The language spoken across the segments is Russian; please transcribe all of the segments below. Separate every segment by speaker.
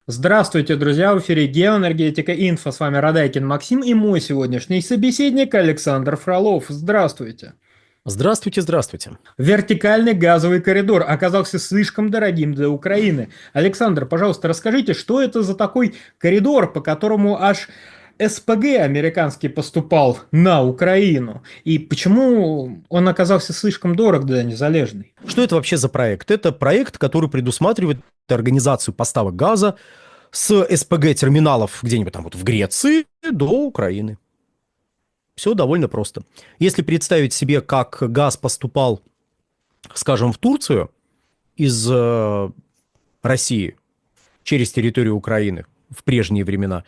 Speaker 1: Здравствуйте, друзья! В эфире Геоэнергетика Инфо. С вами Радайкин Максим и мой сегодняшний собеседник Александр Фролов. Здравствуйте!
Speaker 2: Здравствуйте, здравствуйте.
Speaker 1: Вертикальный газовый коридор оказался слишком дорогим для Украины. Александр, пожалуйста, расскажите, что это за такой коридор, по которому аж СПГ американский поступал на Украину? И почему он оказался слишком дорог для Незалежной?
Speaker 2: Что это вообще за проект? Это проект, который предусматривает организацию поставок газа с СПГ-терминалов где-нибудь там вот в Греции до Украины. Все довольно просто. Если представить себе, как газ поступал, скажем, в Турцию из России через территорию Украины в прежние времена,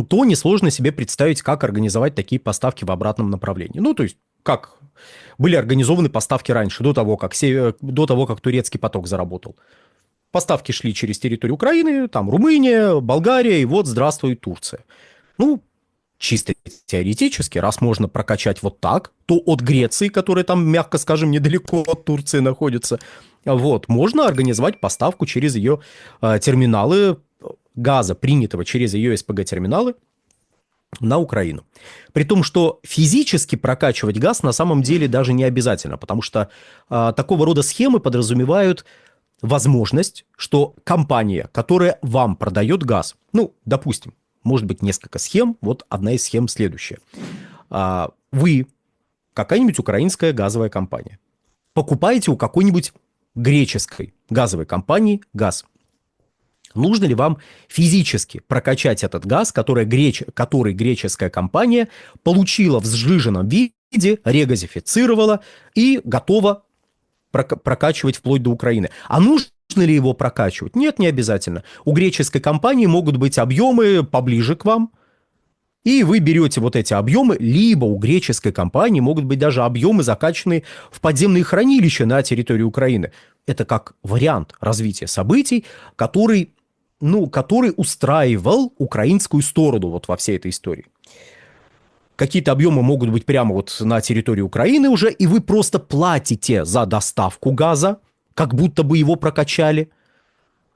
Speaker 2: то несложно себе представить, как организовать такие поставки в обратном направлении. Ну, то есть, как были организованы поставки раньше, до того, как турецкий поток заработал. Поставки шли через территорию Украины, там Румыния, Болгария, и вот здравствуй, Турция. Ну, чисто теоретически, раз можно прокачать вот так, то от Греции, которая там, мягко скажем, недалеко от Турции находится, вот, можно организовать поставку через ее терминалы газа, принятого через ее СПГ-терминалы, на Украину. При том, что физически прокачивать газ на самом деле даже не обязательно, потому что такого рода схемы подразумевают возможность, что компания, которая вам продает газ, ну, допустим, может быть несколько схем, вот одна из схем следующая. Вы, какая-нибудь украинская газовая компания, покупаете у какой-нибудь греческой газовой компании газ. Нужно ли вам физически прокачать этот газ, который греческая компания получила в сжиженном виде, регазифицировала и готова прокачивать вплоть до Украины? А нужно ли его прокачивать? Нет, не обязательно. У греческой компании могут быть объемы поближе к вам, и вы берете вот эти объемы, либо у греческой компании могут быть даже объемы, закачанные в подземные хранилища на территории Украины. Это как вариант развития событий, который устраивал украинскую сторону вот во всей этой истории. Какие-то объемы могут быть прямо вот на территории Украины уже, и вы просто платите за доставку газа, как будто бы его прокачали.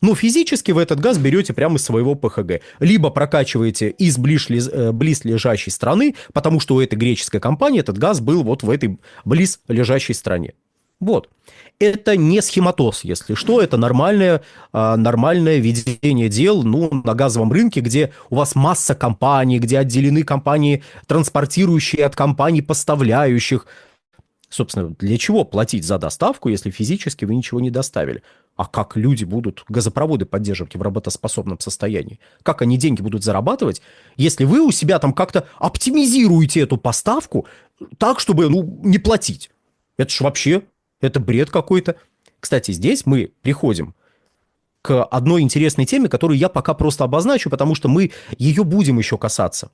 Speaker 2: Но физически вы этот газ берете прямо из своего ПХГ. Либо прокачиваете из близлежащей страны, потому что у этой греческой компании этот газ был вот в этой близлежащей стране. Вот. Это не схематоз, если что, это нормальное ведение дел на газовом рынке, где у вас масса компаний, где отделены компании, транспортирующие от компаний, поставляющих. Собственно, для чего платить за доставку, если физически вы ничего не доставили? А как люди будут газопроводы поддерживать в работоспособном состоянии? Как они деньги будут зарабатывать, если вы у себя там как-то оптимизируете эту поставку так, чтобы не платить? Это ж вообще... Это бред какой-то. Кстати, здесь мы приходим к одной интересной теме, которую я пока просто обозначу, потому что мы ее будем еще касаться.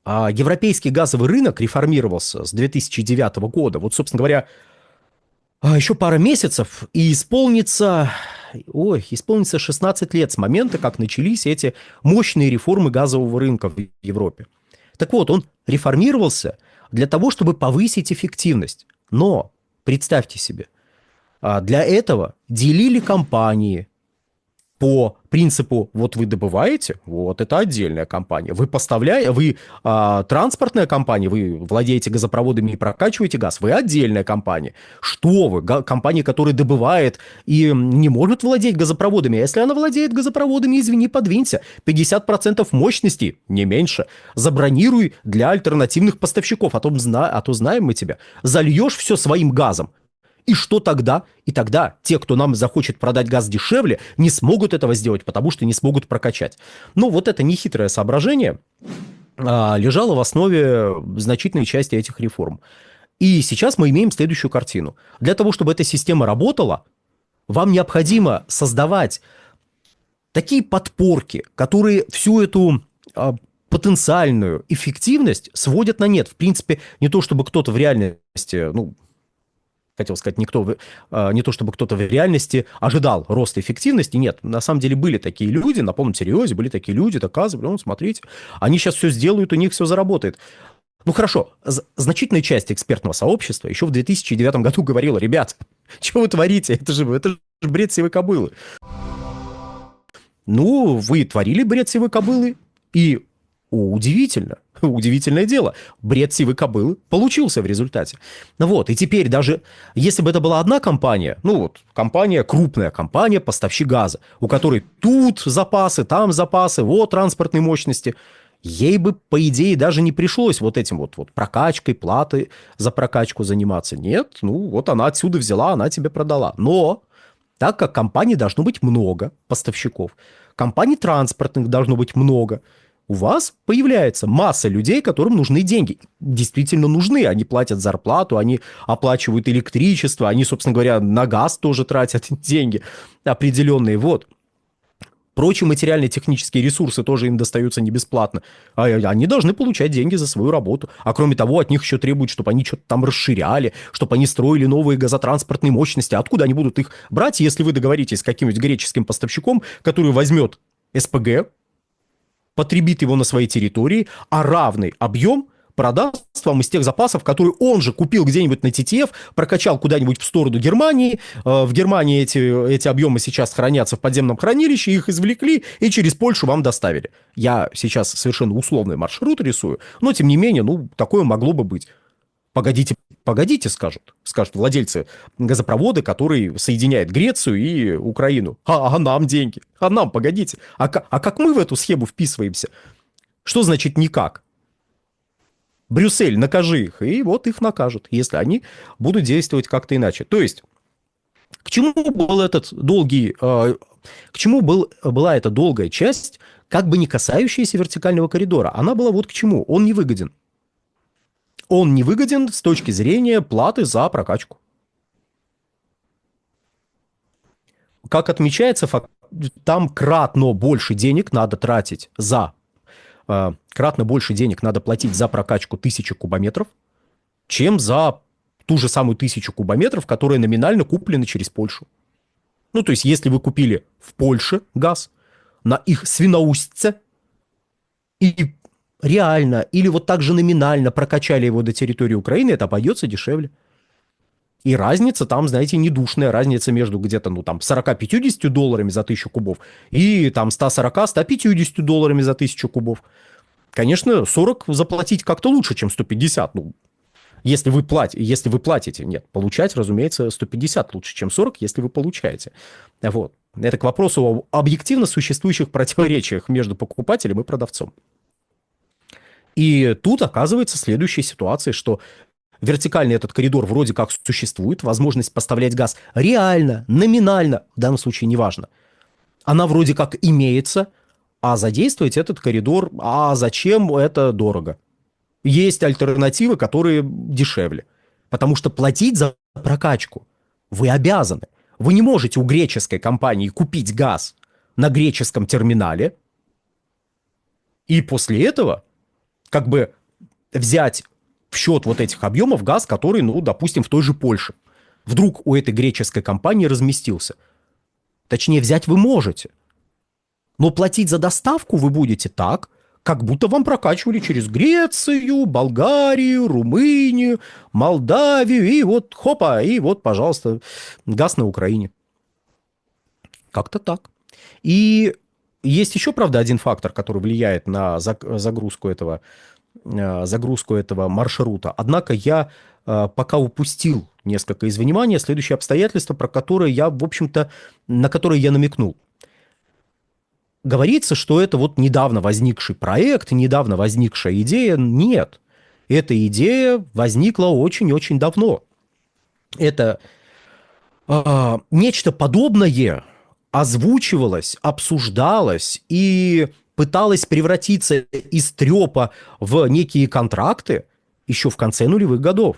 Speaker 2: Европейский газовый рынок реформировался с 2009 года. Вот, собственно говоря, еще пара месяцев, и исполнится 16 лет с момента, как начались эти мощные реформы газового рынка в Европе. Так вот, он реформировался для того, чтобы повысить эффективность. Но представьте себе, для этого делили компании по принципу, вот вы добываете, вот это отдельная компания. Вы транспортная компания, вы владеете газопроводами и прокачиваете газ, вы отдельная компания. Что вы, компания, которая добывает и не может владеть газопроводами. А если она владеет газопроводами, извини, подвинься. 50% мощности, не меньше. Забронируй для альтернативных поставщиков, а то знаем мы тебя. Зальешь все своим газом. И что тогда? И тогда те, кто нам захочет продать газ дешевле, не смогут этого сделать, потому что не смогут прокачать. Но вот это нехитрое соображение лежало в основе значительной части этих реформ. И сейчас мы имеем следующую картину. Для того, чтобы эта система работала, вам необходимо создавать такие подпорки, которые всю эту потенциальную эффективность сводят на нет. В принципе, не то, чтобы кто-то в реальности... Хотел сказать, не то, чтобы кто-то в реальности ожидал роста эффективности. Нет, на самом деле были такие люди, на полном серьезе были такие люди, доказывали, смотрите, они сейчас все сделают, у них все заработает. Ну хорошо, значительная часть экспертного сообщества еще в 2009 году говорила: ребят, что вы творите, это же бред сивой кобылы. Ну, вы творили бред сивой кобылы, и удивительно, удивительное дело, бред сивой кобылы получился в результате. Ну вот, и теперь даже если бы это была одна компания, ну вот, компания, крупная компания, поставщик газа, у которой тут запасы, там запасы, вот транспортной мощности, ей бы, по идее, даже не пришлось вот этим вот прокачкой, платы за прокачку заниматься. Нет, ну вот она отсюда взяла, она тебе продала. Но так как компаний должно быть много, поставщиков, компаний транспортных должно быть много, у вас появляется масса людей, которым нужны деньги. Действительно нужны. Они платят зарплату, они оплачивают электричество, они, собственно говоря, на газ тоже тратят деньги определенные. Вот. Прочие материальные технические ресурсы тоже им достаются не бесплатно. А они должны получать деньги за свою работу. А кроме того, от них еще требуют, чтобы они что-то там расширяли, чтобы они строили новые газотранспортные мощности. Откуда они будут их брать, если вы договоритесь с каким-нибудь греческим поставщиком, который возьмет СПГ, потребит его на своей территории, а равный объем продаст вам из тех запасов, которые он же купил где-нибудь на TTF, прокачал куда-нибудь в сторону Германии. В Германии эти объемы сейчас хранятся в подземном хранилище, их извлекли и через Польшу вам доставили. Я сейчас совершенно условный маршрут рисую, но тем не менее, ну, такое могло бы быть. Погодите, погодите, скажут владельцы газопровода, который соединяет Грецию и Украину. А нам деньги? А нам, погодите. А как мы в эту схему вписываемся? Что значит никак? Брюссель, накажи их, и вот их накажут, если они будут действовать как-то иначе. То есть, к чему был этот долгий, к чему была эта долгая часть, как бы не касающаяся вертикального коридора? Она была вот к чему. Он не выгоден. Он не выгоден с точки зрения платы за прокачку. Как отмечается, там кратно больше денег надо тратить кратно больше денег надо платить за прокачку 1000 кубометров, чем за ту же самую 1000 кубометров, которые номинально куплены через Польшу. Ну, то есть, если вы купили в Польше газ на их свиноустьце и реально или вот так же номинально прокачали его до территории Украины, это обойдется дешевле. И разница там, знаете, недушная. Разница между где-то, ну, там, 40-50 долларами за 1000 кубов и там 140-150 долларами за 1000 кубов. Конечно, 40 заплатить как-то лучше, чем 150. Ну, если вы платите. Нет, получать, разумеется, 150 лучше, чем 40, если вы получаете. Вот. Это к вопросу о объективно существующих противоречиях между покупателем и продавцом. И тут оказывается следующая ситуация, что вертикальный этот коридор вроде как существует, возможность поставлять газ реально, номинально, в данном случае неважно. Она вроде как имеется, а задействовать этот коридор, а зачем, это дорого. Есть альтернативы, которые дешевле. Потому что платить за прокачку вы обязаны. Вы не можете у греческой компании купить газ на греческом терминале и после этого как бы взять в счет вот этих объемов газ, который, ну, допустим, в той же Польше. Вдруг у этой греческой компании разместился. Точнее, взять вы можете. Но платить за доставку вы будете так, как будто вам прокачивали через Грецию, Болгарию, Румынию, Молдавию, и вот, хопа, и вот, пожалуйста, газ на Украине. Как-то так. И есть еще, правда, один фактор, который влияет на загрузку этого маршрута. Однако я пока упустил несколько из внимания следующее обстоятельство, про которое я, в общем-то, на которое я намекнул. Говорится, что это вот недавно возникший проект, недавно возникшая идея. Нет, эта идея возникла очень-очень давно. Это нечто подобное озвучивалось, обсуждалось и пыталось превратиться из трепа в некие контракты еще в конце нулевых годов.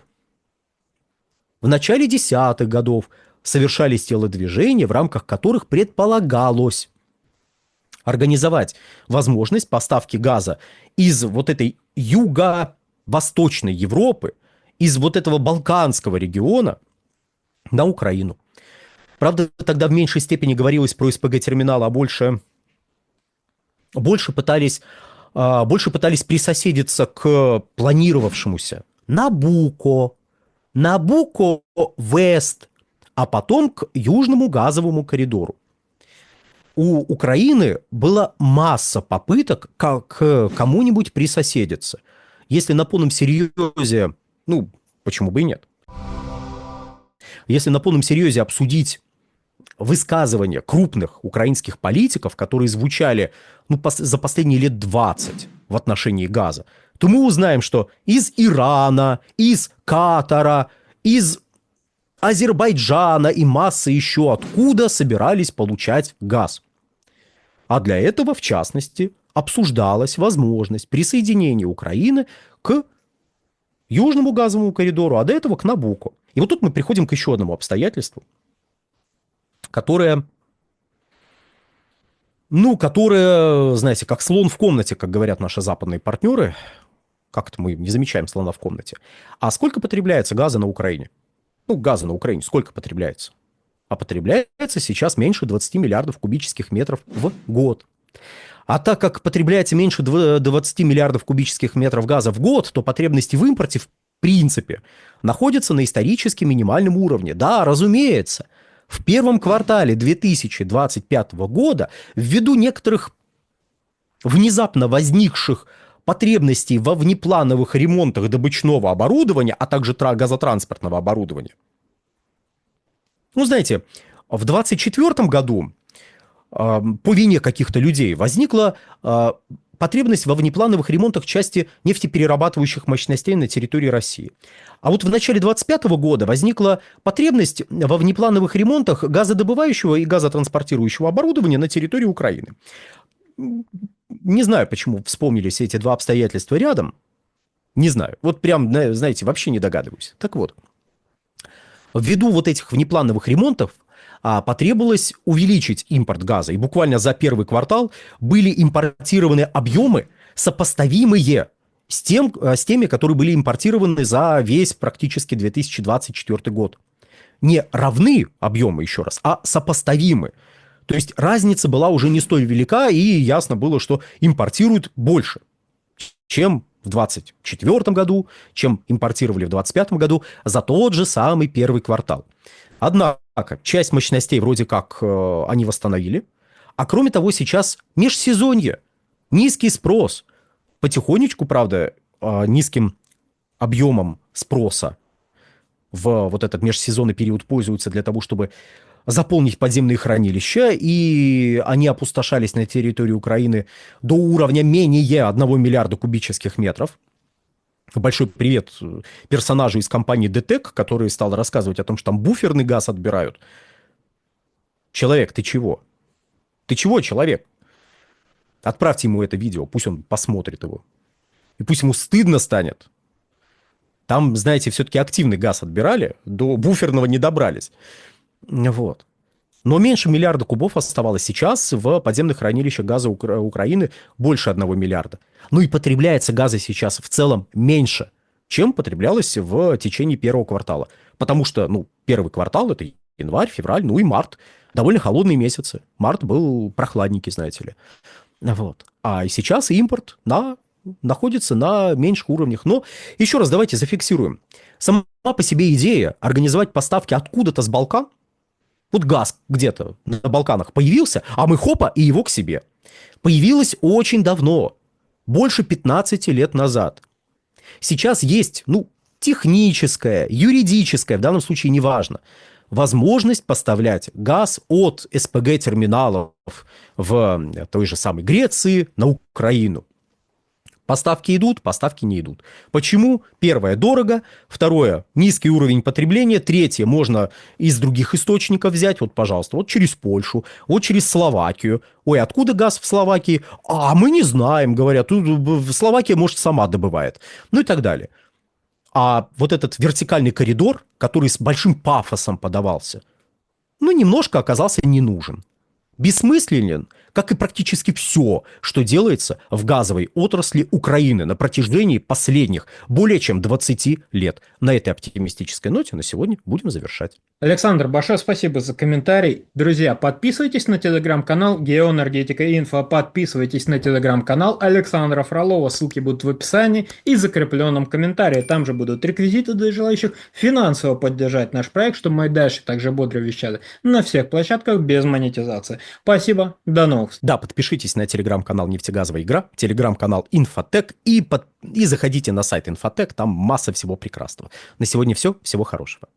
Speaker 2: В начале десятых годов совершались телодвижения, в рамках которых предполагалось организовать возможность поставки газа из вот этой юго-восточной Европы, из вот этого Балканского региона на Украину. Правда, тогда в меньшей степени говорилось про СПГ-терминал, а больше пытались присоседиться к планировавшемуся Набуко Вест, а потом к Южному газовому коридору. у Украины была масса попыток к кому-нибудь присоседиться. Если на полном серьезе, ну, почему бы и нет? Если на полном серьезе обсудить высказывания крупных украинских политиков, которые звучали за последние лет 20 в отношении газа, то мы узнаем, что из Ирана, из Катара, из Азербайджана и массы еще откуда собирались получать газ. А для этого, в частности, обсуждалась возможность присоединения Украины к Южному газовому коридору, а до этого к Набуко. И вот тут мы приходим к еще одному обстоятельству, которое, знаете, как слон в комнате, как говорят наши западные партнеры. Как-то мы не замечаем слона в комнате. А сколько потребляется газа на Украине? Газа на Украине сколько потребляется? А потребляется сейчас меньше 20 миллиардов кубических метров в год. А так как потребляется меньше 20 миллиардов кубических метров газа в год, то потребности в импорте в принципе находятся на исторически минимальном уровне. Да, разумеется, в первом квартале 2025 года ввиду некоторых внезапно возникших потребностей во внеплановых ремонтах добычного оборудования, а также газотранспортного оборудования. Знаете, в 2024 году по вине каких-то людей возникла потребность во внеплановых ремонтах части нефтеперерабатывающих мощностей на территории России. А вот в начале 2025 года возникла потребность во внеплановых ремонтах газодобывающего и газотранспортирующего оборудования на территории Украины. Не знаю, почему вспомнились эти два обстоятельства рядом. Не знаю. Вот прям, знаете, вообще не догадываюсь. Так вот, ввиду вот этих внеплановых ремонтов потребовалось увеличить импорт газа. И буквально за первый квартал были импортированы объемы, сопоставимые с теми, которые были импортированы за весь практически 2024 год. Не равны объемы, еще раз, а сопоставимы. То есть разница была уже не столь велика, и ясно было, что импортируют больше, чем в 2024 году, чем импортировали в 2025 году за тот же самый первый квартал. Однако часть мощностей вроде как они восстановили, а кроме того сейчас межсезонье, низкий спрос. Потихонечку, правда, низким объемом спроса в вот этот межсезонный период пользуются для того, чтобы заполнить подземные хранилища, и они опустошались на территории Украины до уровня менее 1 миллиарда кубических метров. Большой привет персонажу из компании ДТЭК, который стал рассказывать о том, что там буферный газ отбирают. Человек, ты чего? Ты чего, человек? Отправьте ему это видео, пусть он посмотрит его. И пусть ему стыдно станет. Там, знаете, все-таки активный газ отбирали, до буферного не добрались. Вот. Но меньше миллиарда кубов оставалось сейчас в подземных хранилищах газа Украины больше 1 миллиарда. И потребляется газа сейчас в целом меньше, чем потреблялось в течение первого квартала. Потому что, первый квартал – это январь, февраль, и март. Довольно холодные месяцы. Март был прохладненький, знаете ли. Вот. А сейчас импорт находится на меньших уровнях. Но еще раз давайте зафиксируем. Сама по себе идея организовать поставки откуда-то с Балкан, вот газ где-то на Балканах появился, а мы хопа и его к себе. Появилась очень давно, больше 15 лет назад. Сейчас есть, техническая, юридическая, в данном случае неважно, возможность поставлять газ от СПГ-терминалов в той же самой Греции на Украину. Поставки идут, поставки не идут. Почему? Первое – дорого. Второе – низкий уровень потребления. Третье – можно из других источников взять. Вот, пожалуйста, вот через Польшу, вот через Словакию. Ой, откуда газ в Словакии? А мы не знаем, говорят. Словакия, может, сама добывает. И так далее. А вот этот вертикальный коридор, который с большим пафосом подавался, немножко оказался не нужен. Бессмысленен, как и практически все, что делается в газовой отрасли Украины на протяжении последних более чем 20 лет. На этой оптимистической ноте на сегодня будем завершать.
Speaker 1: Александр, большое спасибо за комментарий. Друзья, подписывайтесь на телеграм-канал Геоэнергетика Инфо, подписывайтесь на телеграм-канал Александра Фролова, ссылки будут в описании и закрепленном комментарии. Там же будут реквизиты для желающих финансово поддержать наш проект, чтобы мы и дальше также бодро вещали на всех площадках без монетизации. Спасибо, до новых встреч.
Speaker 2: Да, подпишитесь на телеграм-канал «Нефтегазовая игра», телеграм-канал «Инфотек» и заходите на сайт «Инфотек», там масса всего прекрасного. На сегодня все, всего хорошего.